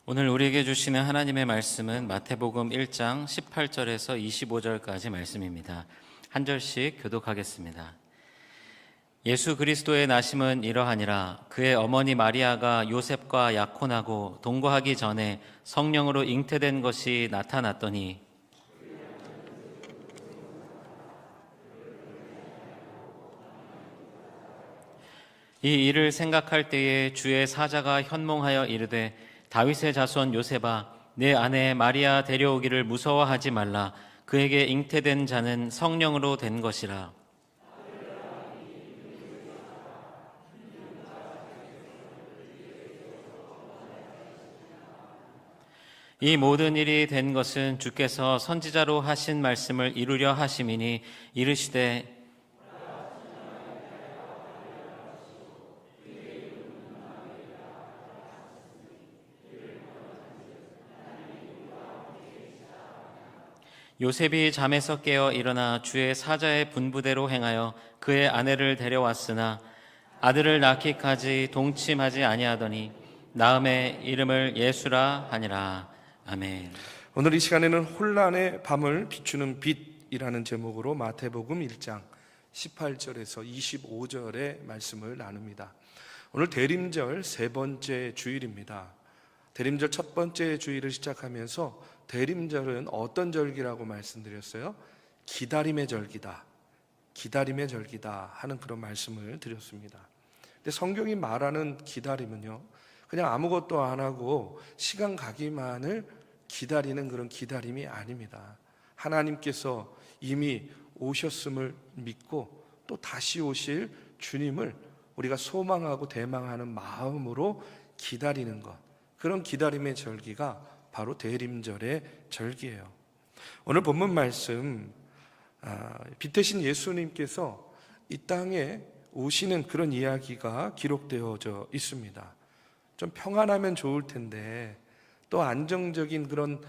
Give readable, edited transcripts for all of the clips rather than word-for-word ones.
오늘 우리에게 주시는 하나님의 말씀은 마태복음 1장 18절에서 25절까지 말씀입니다. 한 절씩 교독하겠습니다. 예수 그리스도의 나심은 이러하니라. 그의 어머니 마리아가 요셉과 약혼하고 동거하기 전에 성령으로 잉태된 것이 나타났더니 이 일을 생각할 때에 주의 사자가 현몽하여 이르되 다윗의 자손 요셉아, 내 아내 마리아 데려오기를 무서워하지 말라. 그에게 잉태된 자는 성령으로 된 것이라. 이 모든 일이 된 것은 주께서 선지자로 하신 말씀을 이루려 하심이니 이르시되 요셉이 잠에서 깨어 일어나 주의 사자의 분부대로 행하여 그의 아내를 데려왔으나 아들을 낳기까지 동침하지 아니하더니 낳음에 이름을 예수라 하니라. 아멘. 오늘 이 시간에는 혼란의 밤을 비추는 빛이라는 제목으로 마태복음 1장 18절에서 25절의 말씀을 나눕니다. 오늘 대림절 세 번째 주일입니다. 대림절 첫 번째 주일을 시작하면서 대림절은 어떤 절기라고 말씀드렸어요? 기다림의 절기다. 기다림의 절기다 하는 그런 말씀을 드렸습니다. 근데 성경이 말하는 기다림은요, 그냥 아무것도 안 하고 시간 가기만을 기다리는 그런 기다림이 아닙니다. 하나님께서 이미 오셨음을 믿고 또 다시 오실 주님을 우리가 소망하고 대망하는 마음으로 기다리는 것, 그런 기다림의 절기가 바로 대림절의 절기예요. 오늘 본문 말씀, 빛 대신 예수님께서 이 땅에 오시는 그런 이야기가 기록되어져 있습니다. 좀 평안하면 좋을 텐데, 또 안정적인 그런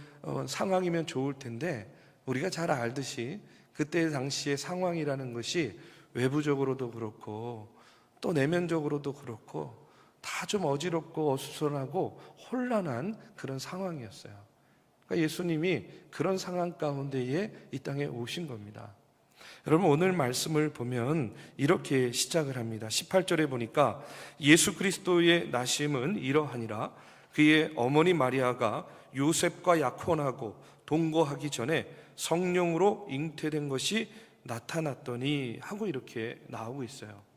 상황이면 좋을 텐데, 우리가 잘 알듯이 그때 당시의 상황이라는 것이 외부적으로도 그렇고 또 내면적으로도 그렇고 다 좀 어지럽고 어수선하고 혼란한 그런 상황이었어요. 그러니까 예수님이 그런 상황 가운데에 이 땅에 오신 겁니다. 여러분, 오늘 말씀을 보면 이렇게 시작을 합니다. 18절에 보니까 예수 그리스도의 나심은 이러하니라. 그의 어머니 마리아가 요셉과 약혼하고 동거하기 전에 성령으로 잉태된 것이 나타났더니 하고 이렇게 나오고 있어요.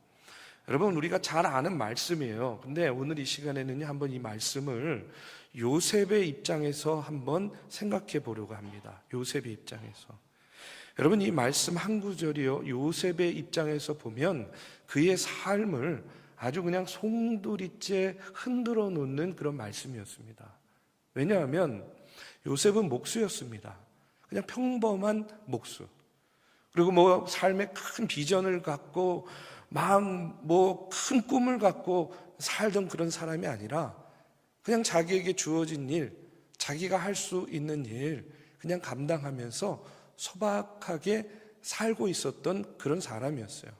여러분, 우리가 잘 아는 말씀이에요. 근데 오늘 이 시간에는 한번 이 말씀을 요셉의 입장에서 한번 생각해 보려고 합니다. 요셉의 입장에서. 여러분, 이 말씀 한 구절이요, 요셉의 입장에서 보면 그의 삶을 아주 그냥 송두리째 흔들어 놓는 그런 말씀이었습니다. 왜냐하면 요셉은 목수였습니다. 그냥 평범한 목수. 그리고 뭐 삶에 큰 비전을 갖고 막 뭐 큰 꿈을 갖고 살던 그런 사람이 아니라 그냥 자기에게 주어진 일, 자기가 할 수 있는 일 그냥 감당하면서 소박하게 살고 있었던 그런 사람이었어요.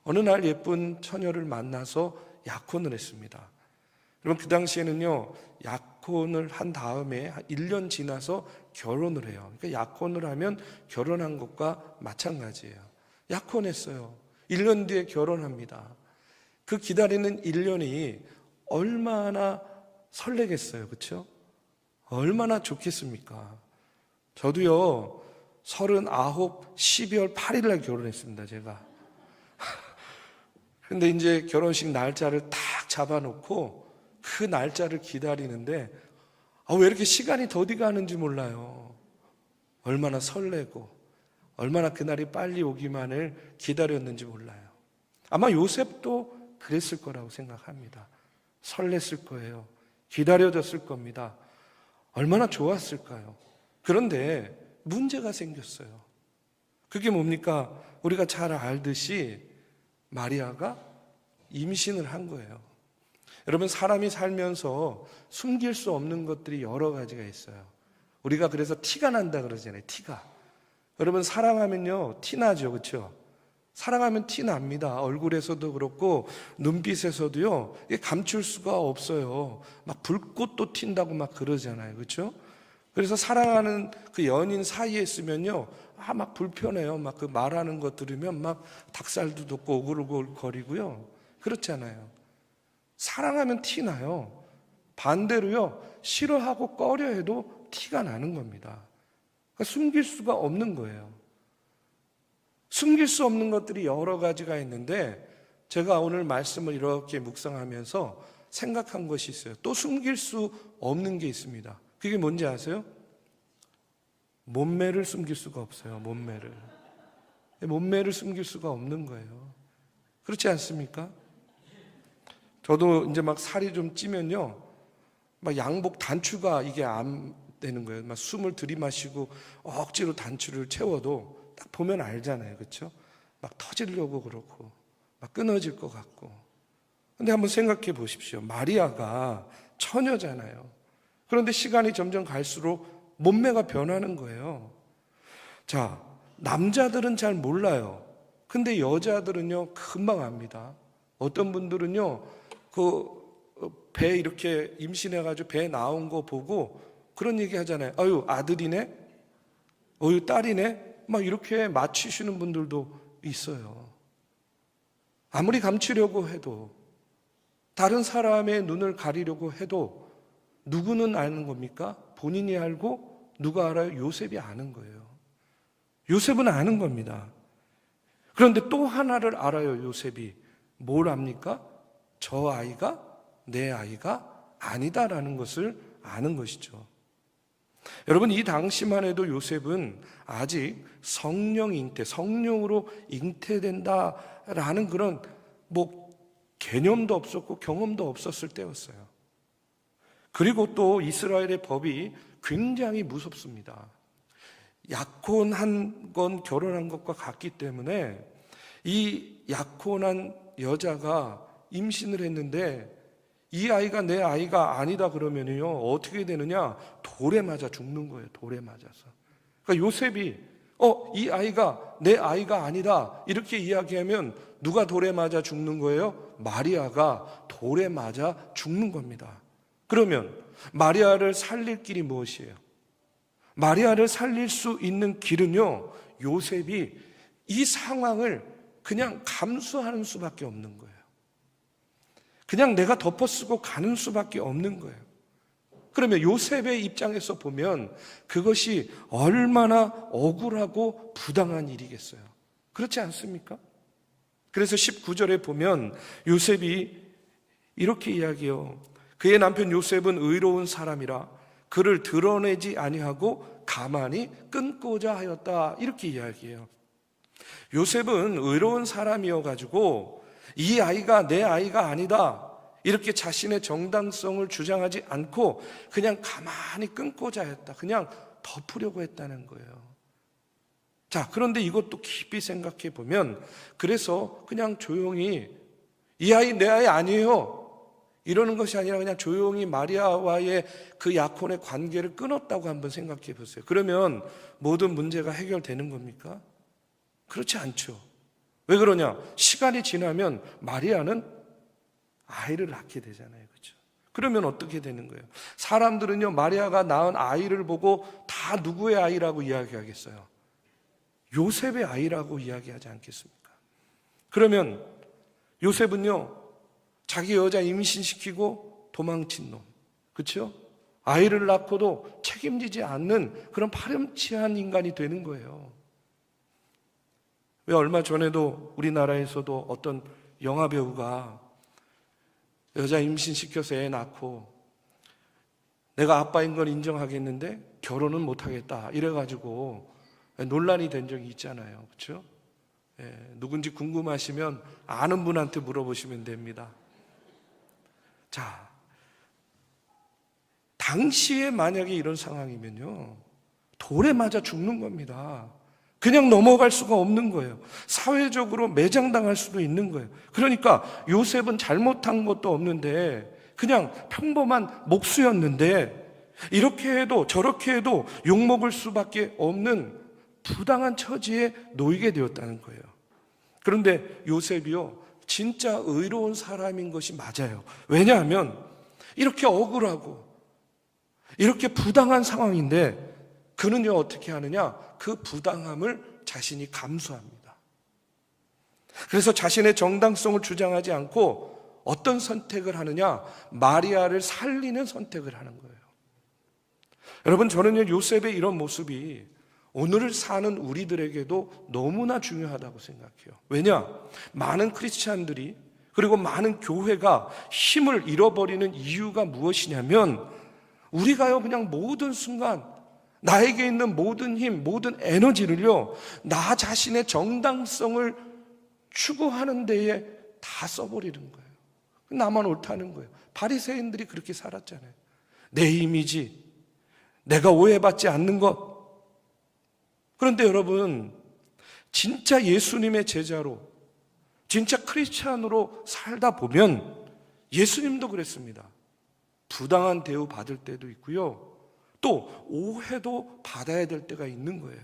어느 날 예쁜 처녀를 만나서 약혼을 했습니다. 여러분, 그 당시에는요, 약혼을 한 다음에 한 1년 지나서 결혼을 해요. 그러니까 약혼을 하면 결혼한 것과 마찬가지예요. 약혼했어요. 1년 뒤에 결혼합니다. 그 기다리는 1년이 얼마나 설레겠어요, 그렇죠? 얼마나 좋겠습니까? 저도요, 39, 12월 8일 날 결혼했습니다, 제가. 근데 이제 결혼식 날짜를 딱 잡아놓고 그 날짜를 기다리는데 왜 이렇게 시간이 더디 가는지 몰라요. 얼마나 설레고 얼마나 그날이 빨리 오기만을 기다렸는지 몰라요. 아마 요셉도 그랬을 거라고 생각합니다. 설렜을 거예요. 기다려졌을 겁니다. 얼마나 좋았을까요? 그런데 문제가 생겼어요. 그게 뭡니까? 우리가 잘 알듯이 마리아가 임신을 한 거예요. 여러분, 사람이 살면서 숨길 수 없는 것들이 여러 가지가 있어요. 우리가 그래서 티가 난다 그러잖아요. 티가. 여러분, 사랑하면요 티 나죠, 그렇죠? 사랑하면 티 납니다. 얼굴에서도 그렇고 눈빛에서도요. 이게 감출 수가 없어요. 막 불꽃도 튄다고 막 그러잖아요. 그렇죠? 그래서 사랑하는 그 연인 사이에 있으면요. 막 불편해요. 막 그 말하는 거 들으면 막 닭살도 돋고 오글오글 거리고요. 그렇잖아요. 사랑하면 티 나요. 반대로요. 싫어하고 꺼려 해도 티가 나는 겁니다. 그러니까 숨길 수가 없는 거예요. 숨길 수 없는 것들이 여러 가지가 있는데 제가 오늘 말씀을 이렇게 묵상하면서 생각한 것이 있어요. 또 숨길 수 없는 게 있습니다. 그게 뭔지 아세요? 몸매를 숨길 수가 없어요. 몸매를 숨길 수가 없는 거예요. 그렇지 않습니까? 저도 이제 막 살이 좀 찌면요, 막 양복 단추가 이게 안 되는 거예요. 막 숨을 들이마시고 억지로 단추를 채워도 딱 보면 알잖아요. 그렇죠? 막 터지려고 그러고 막 끊어질 것 같고. 근데 한번 생각해 보십시오. 마리아가 처녀잖아요. 그런데 시간이 점점 갈수록 몸매가 변하는 거예요. 자, 남자들은 잘 몰라요. 근데 여자들은요, 금방 압니다. 어떤 분들은요, 배 이렇게 임신해가지고 배 나온 거 보고 그런 얘기 하잖아요. 아유, 아들이네? 어유, 딸이네? 막 이렇게 맞추시는 분들도 있어요. 아무리 감추려고 해도, 다른 사람의 눈을 가리려고 해도 누구는 아는 겁니까? 본인이 알고 누가 알아요? 요셉이 아는 거예요. 요셉은 아는 겁니다. 그런데 또 하나를 알아요. 요셉이 뭘 압니까? 저 아이가 내 아이가 아니다라는 것을 아는 것이죠. 여러분, 이 당시만 해도 요셉은 아직 성령으로 잉태된다라는 그런 개념도 없었고 경험도 없었을 때였어요. 그리고 또 이스라엘의 법이 굉장히 무섭습니다. 약혼한 건 결혼한 것과 같기 때문에 이 약혼한 여자가 임신을 했는데 이 아이가 내 아이가 아니다 그러면요, 어떻게 되느냐? 돌에 맞아 죽는 거예요. 돌에 맞아서. 그러니까 요셉이 이 아이가 내 아이가 아니다 이렇게 이야기하면 누가 돌에 맞아 죽는 거예요? 마리아가 돌에 맞아 죽는 겁니다. 그러면 마리아를 살릴 길이 무엇이에요? 마리아를 살릴 수 있는 길은요, 요셉이 이 상황을 그냥 감수하는 수밖에 없는 거예요. 그냥 내가 덮어쓰고 가는 수밖에 없는 거예요. 그러면 요셉의 입장에서 보면 그것이 얼마나 억울하고 부당한 일이겠어요. 그렇지 않습니까? 그래서 19절에 보면 요셉이 이렇게 이야기해요. 그의 남편 요셉은 의로운 사람이라 그를 드러내지 아니하고 가만히 끊고자 하였다. 이렇게 이야기해요. 요셉은 의로운 사람이어가지고 이 아이가 내 아이가 아니다 이렇게 자신의 정당성을 주장하지 않고 그냥 가만히 끊고자 했다. 그냥 덮으려고 했다는 거예요. 자, 그런데 이것도 깊이 생각해 보면 그래서 그냥 조용히 이 아이 내 아이 아니에요 이러는 것이 아니라 그냥 조용히 마리아와의 그 약혼의 관계를 끊었다고 한번 생각해 보세요. 그러면 모든 문제가 해결되는 겁니까? 그렇지 않죠. 왜 그러냐? 시간이 지나면 마리아는 아이를 낳게 되잖아요. 그렇죠? 그러면 어떻게 되는 거예요? 사람들은요, 마리아가 낳은 아이를 보고 다 누구의 아이라고 이야기하겠어요? 요셉의 아이라고 이야기하지 않겠습니까? 그러면 요셉은요, 자기 여자 임신시키고 도망친 놈, 그렇죠? 아이를 낳고도 책임지지 않는 그런 파렴치한 인간이 되는 거예요. 왜 얼마 전에도 우리나라에서도 어떤 영화 배우가 여자 임신시켜서 애 낳고 내가 아빠인 걸 인정하겠는데 결혼은 못하겠다 이래가지고 논란이 된 적이 있잖아요. 그렇죠? 누군지 궁금하시면 아는 분한테 물어보시면 됩니다. 자, 당시에 만약에 이런 상황이면요, 돌에 맞아 죽는 겁니다. 그냥 넘어갈 수가 없는 거예요. 사회적으로 매장당할 수도 있는 거예요. 그러니까 요셉은 잘못한 것도 없는데 그냥 평범한 목수였는데 이렇게 해도 저렇게 해도 욕먹을 수밖에 없는 부당한 처지에 놓이게 되었다는 거예요. 그런데 요셉이요, 진짜 의로운 사람인 것이 맞아요. 왜냐하면 이렇게 억울하고 이렇게 부당한 상황인데 그는요 어떻게 하느냐? 그 부당함을 자신이 감수합니다. 그래서 자신의 정당성을 주장하지 않고 어떤 선택을 하느냐? 마리아를 살리는 선택을 하는 거예요. 여러분, 저는요 요셉의 이런 모습이 오늘을 사는 우리들에게도 너무나 중요하다고 생각해요. 왜냐? 많은 크리스찬들이, 그리고 많은 교회가 힘을 잃어버리는 이유가 무엇이냐면 우리가요 그냥 모든 순간 나에게 있는 모든 힘, 모든 에너지를요 나 자신의 정당성을 추구하는 데에 다 써버리는 거예요. 나만 옳다는 거예요. 바리새인들이 그렇게 살았잖아요. 내 이미지, 내가 오해받지 않는 것. 그런데 여러분, 진짜 예수님의 제자로, 진짜 크리스찬으로 살다 보면 예수님도 그랬습니다. 부당한 대우 받을 때도 있고요, 또 오해도 받아야 될 때가 있는 거예요.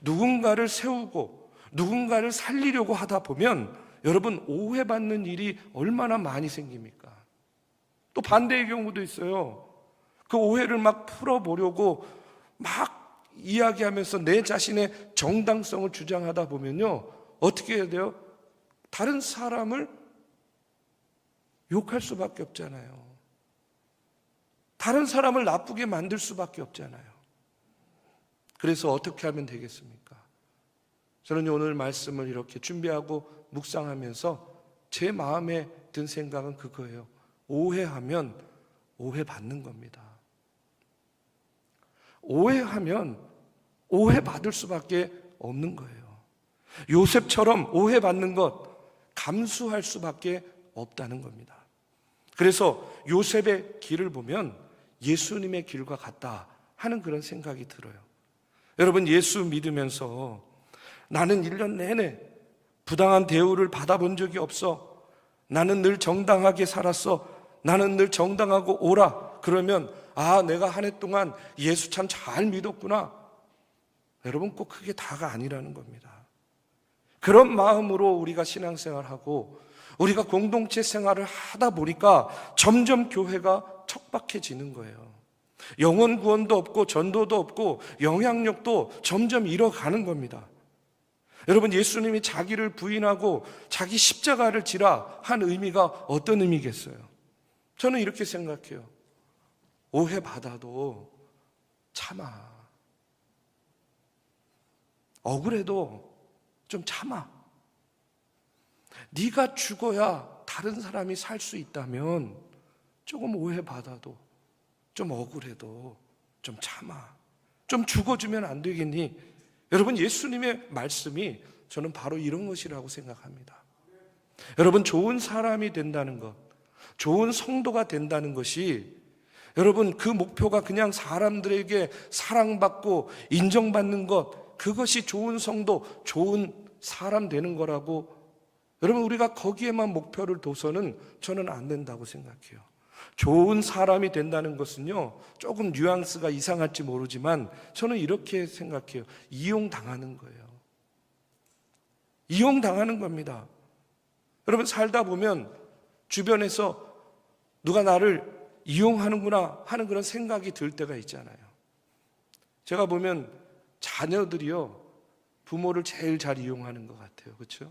누군가를 세우고 누군가를 살리려고 하다 보면 여러분, 오해받는 일이 얼마나 많이 생깁니까? 또 반대의 경우도 있어요. 그 오해를 막 풀어보려고 막 이야기하면서 내 자신의 정당성을 주장하다 보면요 어떻게 해야 돼요? 다른 사람을 욕할 수밖에 없잖아요. 다른 사람을 나쁘게 만들 수밖에 없잖아요. 그래서 어떻게 하면 되겠습니까? 저는 오늘 말씀을 이렇게 준비하고 묵상하면서 제 마음에 든 생각은 그거예요. 오해하면 오해받는 겁니다. 오해하면 오해받을 수밖에 없는 거예요. 요셉처럼 오해받는 것 감수할 수밖에 없다는 겁니다. 그래서 요셉의 길을 보면 예수님의 길과 같다 하는 그런 생각이 들어요. 여러분, 예수 믿으면서 나는 1년 내내 부당한 대우를 받아본 적이 없어, 나는 늘 정당하게 살았어, 나는 늘 정당하고 오라, 그러면 내가 한 해 동안 예수 참 잘 믿었구나. 여러분, 꼭 그게 다가 아니라는 겁니다. 그런 마음으로 우리가 신앙생활하고 우리가 공동체 생활을 하다 보니까 점점 교회가 척박해지는 거예요. 영혼 구원도 없고 전도도 없고 영향력도 점점 잃어가는 겁니다. 여러분, 예수님이 자기를 부인하고 자기 십자가를 지라 한 의미가 어떤 의미겠어요? 저는 이렇게 생각해요. 오해받아도 참아. 억울해도 좀 참아. 네가 죽어야 다른 사람이 살 수 있다면 조금 오해받아도, 좀 억울해도 좀 참아. 좀 죽어주면 안 되겠니? 여러분, 예수님의 말씀이 저는 바로 이런 것이라고 생각합니다. 여러분, 좋은 사람이 된다는 것, 좋은 성도가 된다는 것이, 여러분, 그 목표가 그냥 사람들에게 사랑받고 인정받는 것, 그것이 좋은 성도, 좋은 사람 되는 거라고, 여러분, 우리가 거기에만 목표를 둬서는 저는 안 된다고 생각해요. 좋은 사람이 된다는 것은요, 조금 뉘앙스가 이상할지 모르지만 저는 이렇게 생각해요. 이용당하는 거예요. 이용당하는 겁니다. 여러분, 살다 보면 주변에서 누가 나를 이용하는구나 하는 그런 생각이 들 때가 있잖아요. 제가 보면 자녀들이요, 부모를 제일 잘 이용하는 것 같아요. 그렇죠?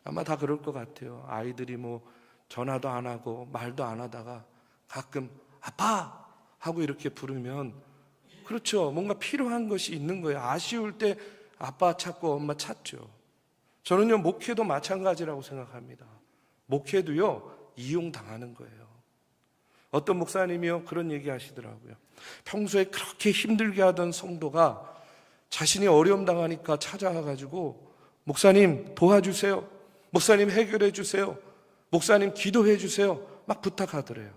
아마 다 그럴 것 같아요. 아이들이 뭐 전화도 안 하고 말도 안 하다가 가끔 아빠 하고 이렇게 부르면, 그렇죠, 뭔가 필요한 것이 있는 거예요. 아쉬울 때 아빠 찾고 엄마 찾죠. 저는요, 목회도 마찬가지라고 생각합니다. 목회도요, 이용당하는 거예요. 어떤 목사님이요, 그런 얘기 하시더라고요. 평소에 그렇게 힘들게 하던 성도가 자신이 어려움 당하니까 찾아와가지고 목사님 도와주세요, 목사님 해결해 주세요, 목사님 기도해 주세요, 막 부탁하더래요.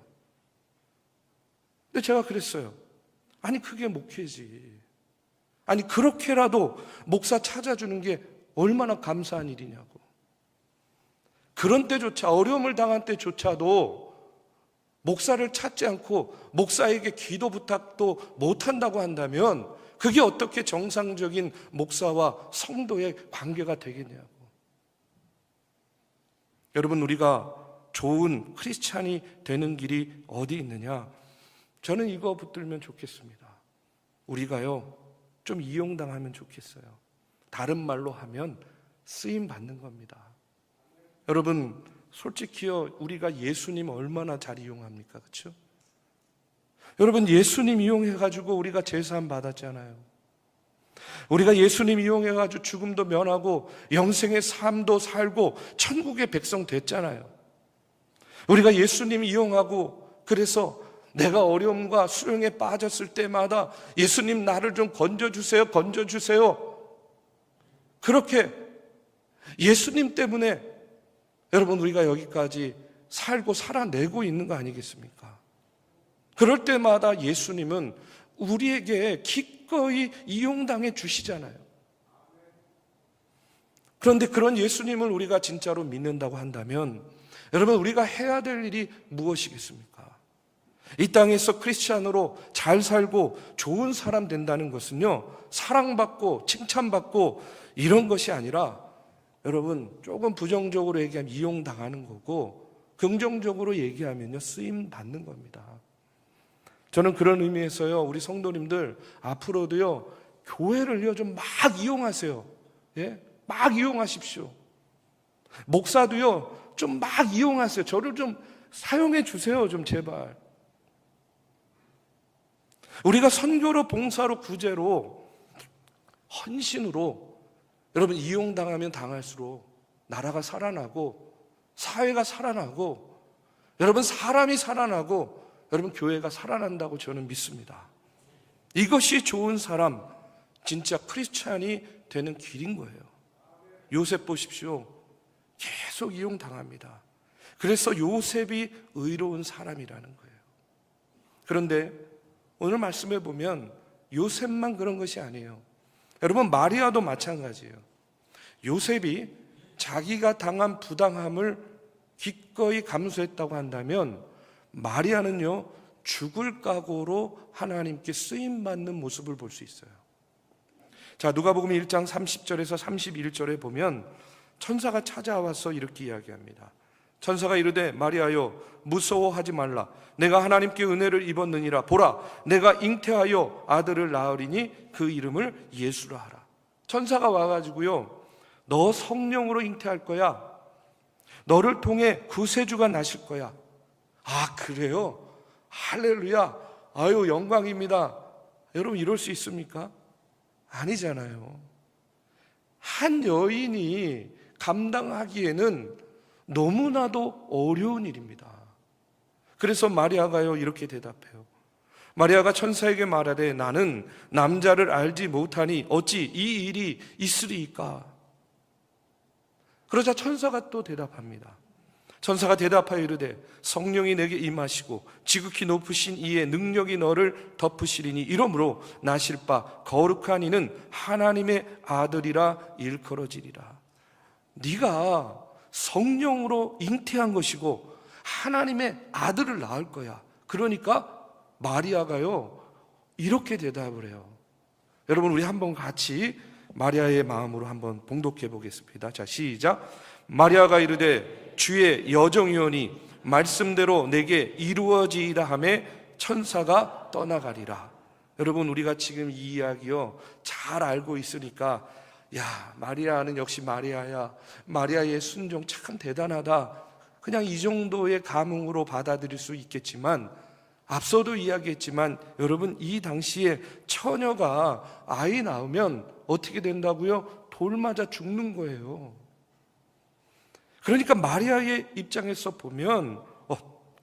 근데 제가 그랬어요. 아니, 그게 목회지. 아니, 그렇게라도 목사 찾아주는 게 얼마나 감사한 일이냐고. 그런 때조차, 어려움을 당한 때조차도 목사를 찾지 않고 목사에게 기도 부탁도 못한다고 한다면 그게 어떻게 정상적인 목사와 성도의 관계가 되겠냐고. 여러분, 우리가 좋은 크리스찬이 되는 길이 어디 있느냐? 저는 이거 붙들면 좋겠습니다. 우리가요, 좀 이용당하면 좋겠어요. 다른 말로 하면 쓰임 받는 겁니다. 여러분, 솔직히요, 우리가 예수님 얼마나 잘 이용합니까? 그렇죠? 여러분, 예수님 이용해가지고 우리가 제사함 받았잖아요. 우리가 예수님 이용해가지고 죽음도 면하고 영생의 삶도 살고 천국의 백성 됐잖아요. 우리가 예수님 이용하고, 그래서 내가 어려움과 수렁에 빠졌을 때마다 예수님 나를 좀 건져주세요, 건져주세요. 그렇게 예수님 때문에 여러분 우리가 여기까지 살고 살아내고 있는 거 아니겠습니까? 그럴 때마다 예수님은 우리에게 기꺼이 이용당해 주시잖아요. 그런데 그런 예수님을 우리가 진짜로 믿는다고 한다면 여러분, 우리가 해야 될 일이 무엇이겠습니까? 이 땅에서 크리스찬으로 잘 살고 좋은 사람 된다는 것은요, 사랑받고 칭찬받고 이런 것이 아니라 여러분, 조금 부정적으로 얘기하면 이용당하는 거고, 긍정적으로 얘기하면요, 쓰임 받는 겁니다. 저는 그런 의미에서요, 우리 성도님들 앞으로도요, 교회를요 좀 막 이용하세요. 예? 막 이용하십시오. 목사도요 좀 막 이용하세요. 저를 좀 사용해 주세요, 좀 제발. 우리가 선교로, 봉사로, 구제로, 헌신으로 여러분 이용당하면 당할수록 나라가 살아나고 사회가 살아나고 여러분 사람이 살아나고 여러분 교회가 살아난다고 저는 믿습니다. 이것이 좋은 사람, 진짜 크리스찬이 되는 길인 거예요. 요셉 보십시오. 계속 이용당합니다. 그래서 요셉이 의로운 사람이라는 거예요. 그런데 오늘 말씀해 보면 요셉만 그런 것이 아니에요. 여러분, 마리아도 마찬가지예요. 요셉이 자기가 당한 부당함을 기꺼이 감수했다고 한다면 마리아는요, 죽을 각오로 하나님께 쓰임받는 모습을 볼 수 있어요. 자, 누가복음 1장 30절에서 31절에 보면 천사가 찾아와서 이렇게 이야기합니다. 천사가 이르되 마리아여 무서워하지 말라. 내가 하나님께 은혜를 입었느니라. 보라, 내가 잉태하여 아들을 낳으리니 그 이름을 예수라 하라. 천사가 와가지고요, 너 성령으로 잉태할 거야. 너를 통해 구세주가 나실 거야. 아, 그래요? 할렐루야. 아유, 영광입니다. 여러분, 이럴 수 있습니까? 아니잖아요. 한 여인이 감당하기에는 너무나도 어려운 일입니다. 그래서 마리아가요 이렇게 대답해요. 마리아가 천사에게 말하되 나는 남자를 알지 못하니 어찌 이 일이 있으리이까? 그러자 천사가 또 대답합니다. 천사가 대답하여 이르되 성령이 내게 임하시고 지극히 높으신 이의 능력이 너를 덮으시리니 이러므로 나실 바 거룩한 이는 하나님의 아들이라 일컬어지리라. 네가 성령으로 잉태한 것이고 하나님의 아들을 낳을 거야. 그러니까 마리아가요 이렇게 대답을 해요. 여러분, 우리 한번 같이 마리아의 마음으로 한번 봉독해 보겠습니다. 자, 시작. 마리아가 이르되 주의 여정이오니 말씀대로 내게 이루어지이다 하매 천사가 떠나가리라. 여러분, 우리가 지금 이 이야기요 잘 알고 있으니까 야, 마리아는 역시 마리아야. 마리아의 순종 참 대단하다. 그냥 이 정도의 감흥으로 받아들일 수 있겠지만 앞서도 이야기했지만 여러분, 이 당시에 처녀가 아이 낳으면 어떻게 된다고요? 돌 맞아 죽는 거예요. 그러니까 마리아의 입장에서 보면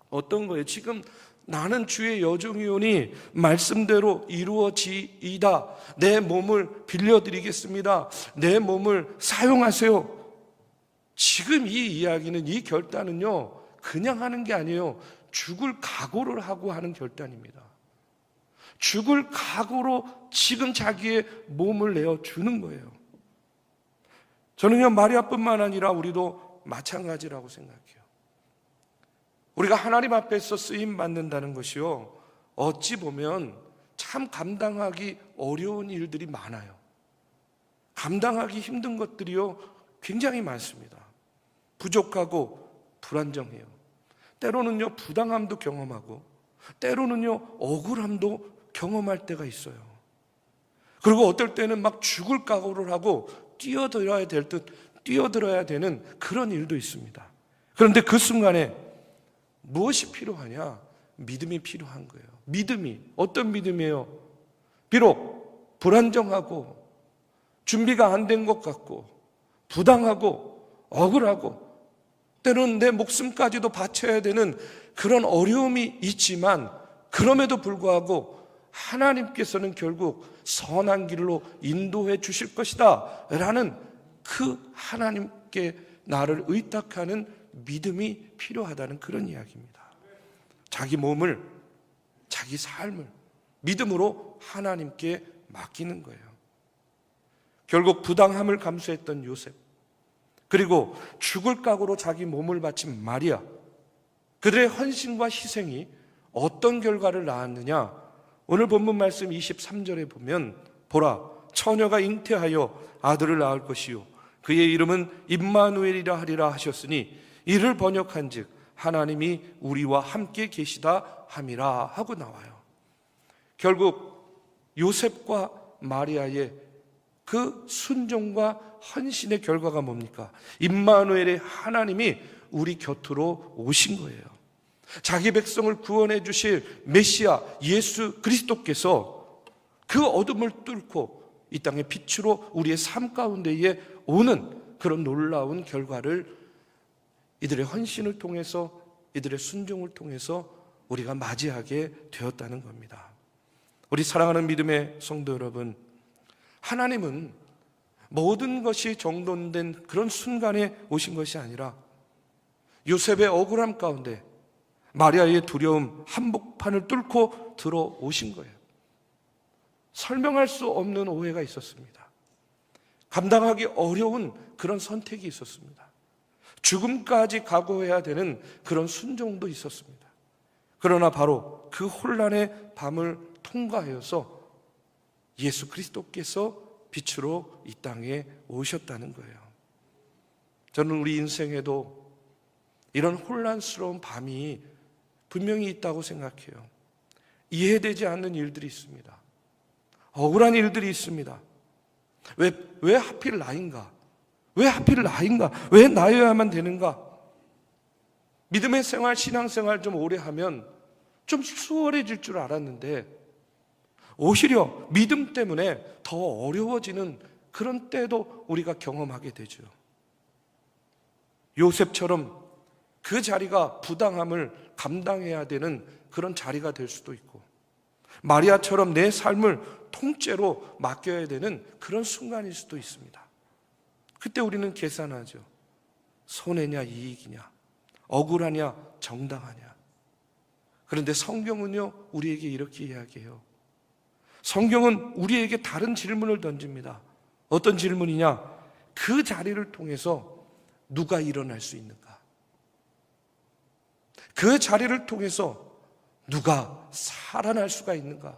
어떤 거예요? 지금 나는 주의 여종이오니 말씀대로 이루어지이다. 내 몸을 빌려드리겠습니다. 내 몸을 사용하세요. 지금 이 이야기는, 이 결단은요 그냥 하는 게 아니에요. 죽을 각오를 하고 하는 결단입니다. 죽을 각오로 지금 자기의 몸을 내어주는 거예요. 저는요 마리아뿐만 아니라 우리도 마찬가지라고 생각해요. 우리가 하나님 앞에서 쓰임 받는다는 것이요 어찌 보면 참 감당하기 어려운 일들이 많아요. 감당하기 힘든 것들이요 굉장히 많습니다. 부족하고 불안정해요. 때로는요 부당함도 경험하고 때로는요 억울함도 경험할 때가 있어요. 그리고 어떨 때는 막 죽을 각오를 하고 뛰어들어야 되는 그런 일도 있습니다. 그런데 그 순간에 무엇이 필요하냐? 믿음이 필요한 거예요. 믿음이 어떤 믿음이에요? 비록 불안정하고 준비가 안 된 것 같고 부당하고 억울하고 때로는 내 목숨까지도 바쳐야 되는 그런 어려움이 있지만 그럼에도 불구하고 하나님께서는 결국 선한 길로 인도해 주실 것이다 라는 그 하나님께 나를 의탁하는 믿음이 필요하다는 그런 이야기입니다. 자기 몸을, 자기 삶을 믿음으로 하나님께 맡기는 거예요. 결국 부당함을 감수했던 요셉, 그리고 죽을 각오로 자기 몸을 바친 마리아, 그들의 헌신과 희생이 어떤 결과를 낳았느냐? 오늘 본문 말씀 23절에 보면 보라, 처녀가 잉태하여 아들을 낳을 것이요 그의 이름은 임마누엘이라 하리라 하셨으니 이를 번역한즉 하나님이 우리와 함께 계시다 함이라 하고 나와요. 결국 요셉과 마리아의 그 순종과 헌신의 결과가 뭡니까? 임마누엘의 하나님이 우리 곁으로 오신 거예요. 자기 백성을 구원해 주실 메시아 예수 그리스도께서 그 어둠을 뚫고 이 땅의 빛으로 우리의 삶 가운데에 오는 그런 놀라운 결과를 이들의 헌신을 통해서, 이들의 순종을 통해서 우리가 맞이하게 되었다는 겁니다. 우리 사랑하는 믿음의 성도 여러분, 하나님은 모든 것이 정돈된 그런 순간에 오신 것이 아니라 요셉의 억울함 가운데 마리아의 두려움, 한복판을 뚫고 들어오신 거예요. 설명할 수 없는 오해가 있었습니다. 감당하기 어려운 그런 선택이 있었습니다. 죽음까지 각오해야 되는 그런 순종도 있었습니다. 그러나 바로 그 혼란의 밤을 통과하여서 예수 그리스도께서 빛으로 이 땅에 오셨다는 거예요. 저는 우리 인생에도 이런 혼란스러운 밤이 분명히 있다고 생각해요. 이해되지 않는 일들이 있습니다. 억울한 일들이 있습니다. 왜 하필 나인가? 왜 하필 나인가? 왜 나여야만 되는가? 믿음의 생활, 신앙생활 좀 오래 하면 좀 수월해질 줄 알았는데 오히려 믿음 때문에 더 어려워지는 그런 때도 우리가 경험하게 되죠. 요셉처럼 그 자리가 부당함을 감당해야 되는 그런 자리가 될 수도 있고, 마리아처럼 내 삶을 통째로 맡겨야 되는 그런 순간일 수도 있습니다. 그때 우리는 계산하죠. 손해냐 이익이냐, 억울하냐 정당하냐. 그런데 성경은요 우리에게 이렇게 이야기해요. 성경은 우리에게 다른 질문을 던집니다. 어떤 질문이냐? 그 자리를 통해서 누가 일어날 수 있는가? 그 자리를 통해서 누가 살아날 수가 있는가?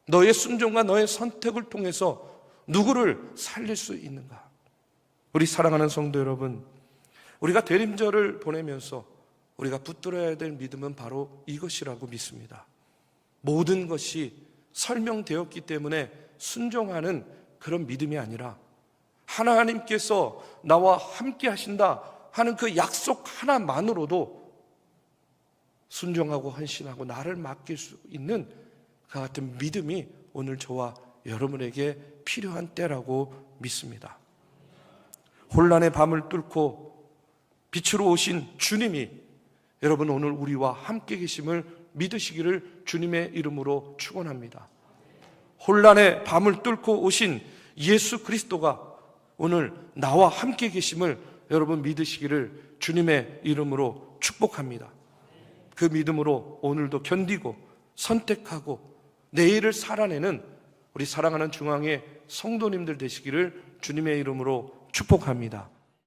너의 순종과 너의 선택을 통해서 누구를 살릴 수 있는가? 우리 사랑하는 성도 여러분, 우리가 대림절을 보내면서 우리가 붙들어야 될 믿음은 바로 이것이라고 믿습니다. 모든 것이 설명되었기 때문에 순종하는 그런 믿음이 아니라 하나님께서 나와 함께 하신다 하는 그 약속 하나만으로도 순종하고 헌신하고 나를 맡길 수 있는 그 같은 믿음이 오늘 저와 여러분에게 필요한 때라고 믿습니다. 혼란의 밤을 뚫고 빛으로 오신 주님이 여러분 오늘 우리와 함께 계심을 믿으시기를 주님의 이름으로 축원합니다. 혼란의 밤을 뚫고 오신 예수 그리스도가 오늘 나와 함께 계심을 여러분 믿으시기를 주님의 이름으로 축복합니다. 그 믿음으로 오늘도 견디고 선택하고 내일을 살아내는 우리 사랑하는 중앙의 성도님들 되시기를 주님의 이름으로 축복합니다.